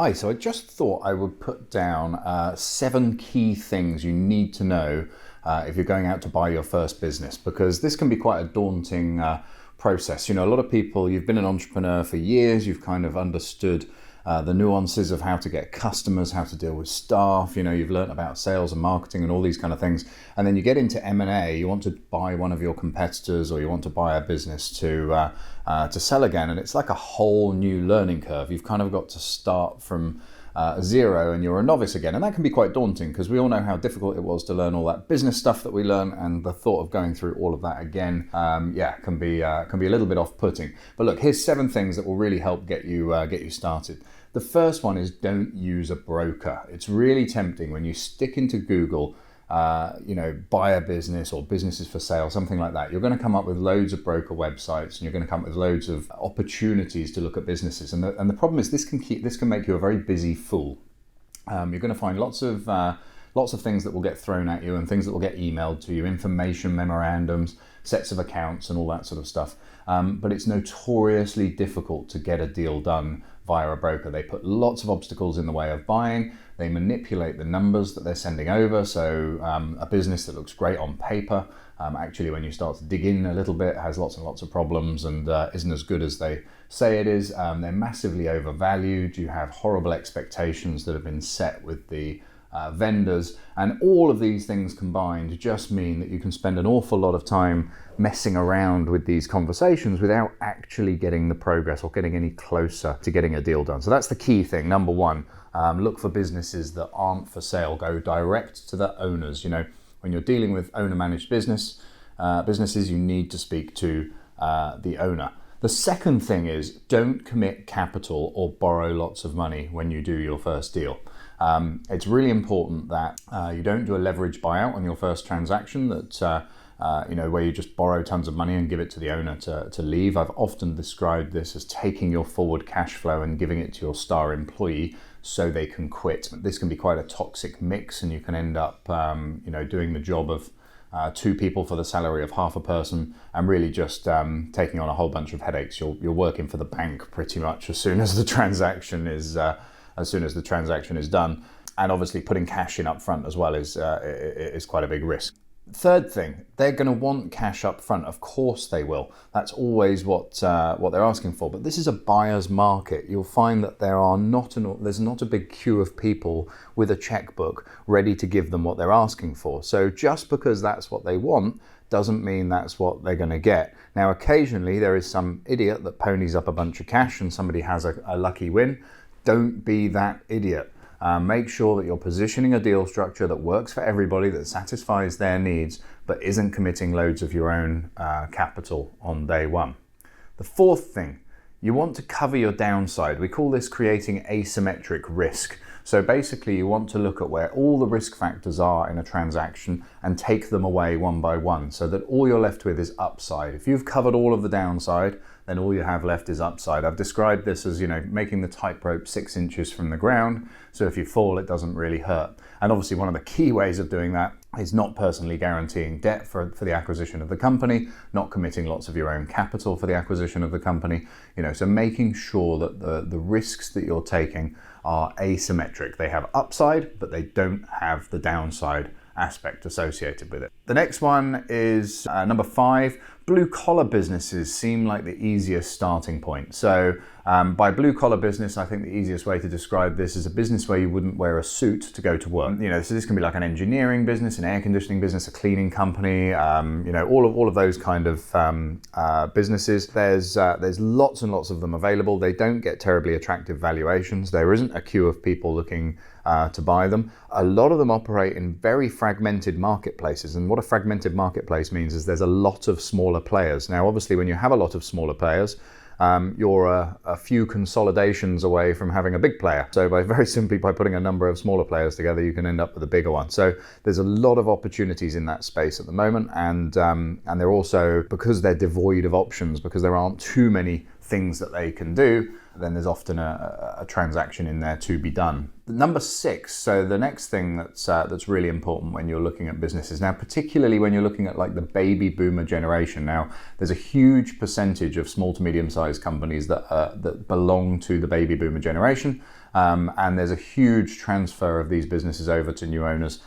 Hi, so I just thought I would put down 7 key things you need to know if you're going out to buy your first business, because this can be quite a daunting process. You know, a lot of people, you've been an entrepreneur for years, you've kind of understood the nuances of how to get customers, how to deal with staff, you know, you've learned about sales and marketing and all these kind of things. And then you get into M&A, you want to buy one of your competitors or you want to buy a business to sell again. And it's like a whole new learning curve. You've kind of got to start from zero and you're a novice again. And that can be quite daunting because we all know how difficult it was to learn all that business stuff that we learn, and the thought of going through all of that again, can be a little bit off-putting. But look, here's 7 things that will really help get you started. The first one is don't use a broker. It's really tempting when you stick into Google, buy a business or businesses for sale, something like that. You're going to come up with loads of broker websites and you're going to come up with loads of opportunities to look at businesses. And the problem is this can make you a very busy fool. You're going to find lots of things that will get thrown at you and things that will get emailed to you, information memorandums, sets of accounts and all that sort of stuff. But it's notoriously difficult to get a deal done via a broker. They put lots of obstacles in the way of buying. They manipulate the numbers that they're sending over. So a business that looks great on paper, actually when you start to dig in a little bit, has lots and lots of problems and isn't as good as they say it is. They're massively overvalued. You have horrible expectations that have been set with the vendors, and all of these things combined just mean that you can spend an awful lot of time messing around with these conversations without actually getting the progress or getting any closer to getting a deal done. So that's the key thing. Number one, look for businesses that aren't for sale. Go direct to the owners. You know, when you're dealing with owner-managed businesses, you need to speak to the owner. The second thing is don't commit capital or borrow lots of money when you do your first deal. It's really important that you don't do a leverage buyout on your first transaction where you just borrow tons of money and give it to the owner to leave. I've often described this as taking your forward cash flow and giving it to your star employee so they can quit. This can be quite a toxic mix, and you can end up doing the job of 2 people for the salary of half a person, and really just taking on a whole bunch of headaches. You're working for the bank pretty much as soon as the transaction is done, and obviously putting cash in up front as well is quite a big risk. Third thing, they're going to want cash up front. Of course they will. That's always what they're asking for. But this is a buyer's market. You'll find that there's not a big queue of people with a checkbook ready to give them what they're asking for. So just because that's what they want doesn't mean that's what they're going to get. Now, occasionally there is some idiot that ponies up a bunch of cash and somebody has a lucky win. Don't be that idiot. Make sure that you're positioning a deal structure that works for everybody, that satisfies their needs, but isn't committing loads of your own capital on day one. The fourth thing, you want to cover your downside. We call this creating asymmetric risk. So basically you want to look at where all the risk factors are in a transaction and take them away one by one so that all you're left with is upside. If you've covered all of the downside, then all you have left is upside. I've described this as, making the tightrope 6 inches from the ground, so if you fall, it doesn't really hurt. And obviously one of the key ways of doing that is not personally guaranteeing debt for the acquisition of the company, not committing lots of your own capital for the acquisition of the company, so making sure that the risks that you're taking are asymmetric. They have upside, but they don't have the downside aspect associated with it. The next one is number 5. Blue collar businesses seem like the easiest starting point. So by blue collar business, I think the easiest way to describe this is a business where you wouldn't wear a suit to go to work. So this can be like an engineering business, an air conditioning business, a cleaning company, all of those kind of businesses. There's lots and lots of them available. They don't get terribly attractive valuations. There isn't a queue of people looking to buy them. A lot of them operate in very fragmented marketplaces, and what a fragmented marketplace means is there's a lot of smaller players. Now obviously when you have a lot of smaller players, you're a few consolidations away from having a big player. So by putting a number of smaller players together, you can end up with a bigger one. So there's a lot of opportunities in that space at the moment, and they're also, because they're devoid of options, because there aren't too many things that they can do, then there's often a transaction in there to be done. Number 6, so the next thing that's really important when you're looking at businesses, now particularly when you're looking at like the baby boomer generation. Now there's a huge percentage of small to medium sized companies that belong to the baby boomer generation. And there's a huge transfer of these businesses over to new owners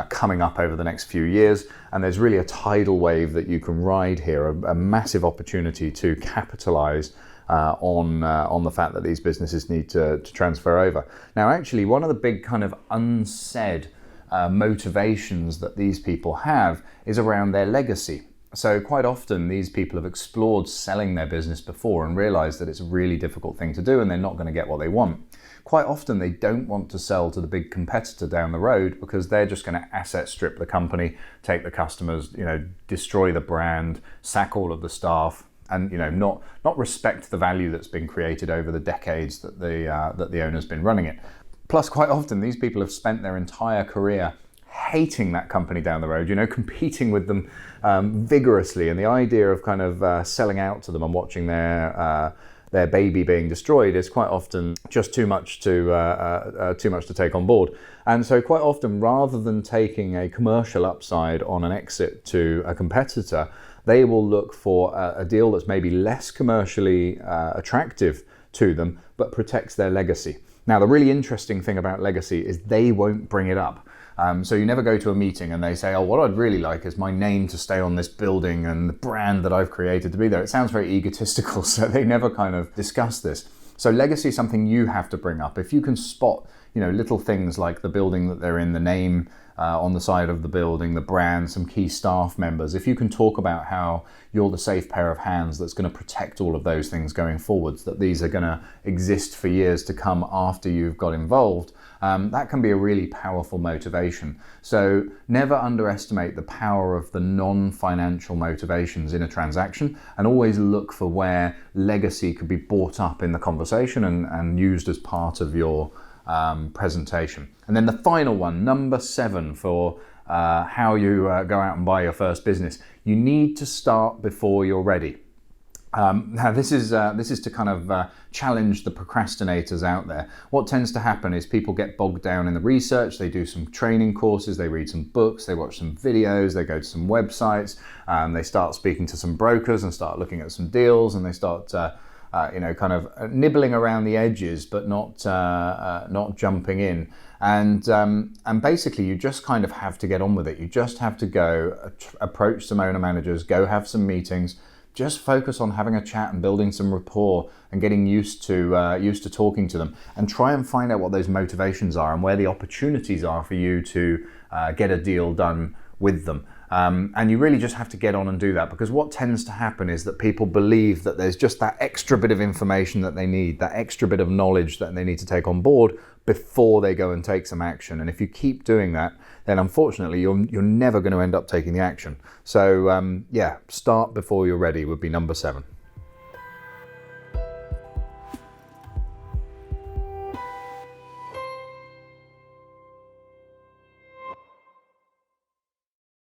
coming up over the next few years. And there's really a tidal wave that you can ride here, a massive opportunity to capitalize on the fact that these businesses need to transfer over. Now, actually, one of the big kind of unsaid motivations that these people have is around their legacy. So quite often these people have explored selling their business before and realized that it's a really difficult thing to do and they're not going to get what they want. Quite often they don't want to sell to the big competitor down the road because they're just going to asset strip the company, take the customers, destroy the brand, sack all of the staff, and not respect the value that's been created over the decades that the owner's been running it. Plus, quite often these people have spent their entire career hating that company down the road, competing with them vigorously, and the idea of kind of selling out to them and watching their baby being destroyed is quite often just too much to take on board. And so quite often, rather than taking a commercial upside on an exit to a competitor, they will look for a deal that's maybe less commercially attractive to them, but protects their legacy. Now, the really interesting thing about legacy is they won't bring it up. So you never go to a meeting and they say, oh, what I'd really like is my name to stay on this building and the brand that I've created to be there. It sounds very egotistical, so they never kind of discuss this. So legacy is something you have to bring up. If you can spot, little things like the building that they're in, the name on the side of the building, the brand, some key staff members, if you can talk about how you're the safe pair of hands that's going to protect all of those things going forwards, that these are going to exist for years to come after you've got involved, that can be a really powerful motivation. So never underestimate the power of the non-financial motivations in a transaction, and always look for where legacy could be brought up in the conversation and used as part of your presentation. And then the final one, number 7, for how you go out and buy your first business. You need to start before you're ready. Now this is to kind of challenge the procrastinators out there. What tends to happen is people get bogged down in the research, they do some training courses, they read some books, they watch some videos, they go to some websites, they start speaking to some brokers and start looking at some deals, and they start kind of nibbling around the edges, but not jumping in. And basically, you just kind of have to get on with it. You just have to go approach some owner managers, go have some meetings. Just focus on having a chat and building some rapport and getting used to talking to them, and try and find out what those motivations are and where the opportunities are for you to get a deal done with them. And you really just have to get on and do that, because what tends to happen is that people believe that there's just that extra bit of information that they need, that extra bit of knowledge that they need to take on board before they go and take some action. And if you keep doing that, then unfortunately you're never going to end up taking the action. So start before you're ready would be number 7.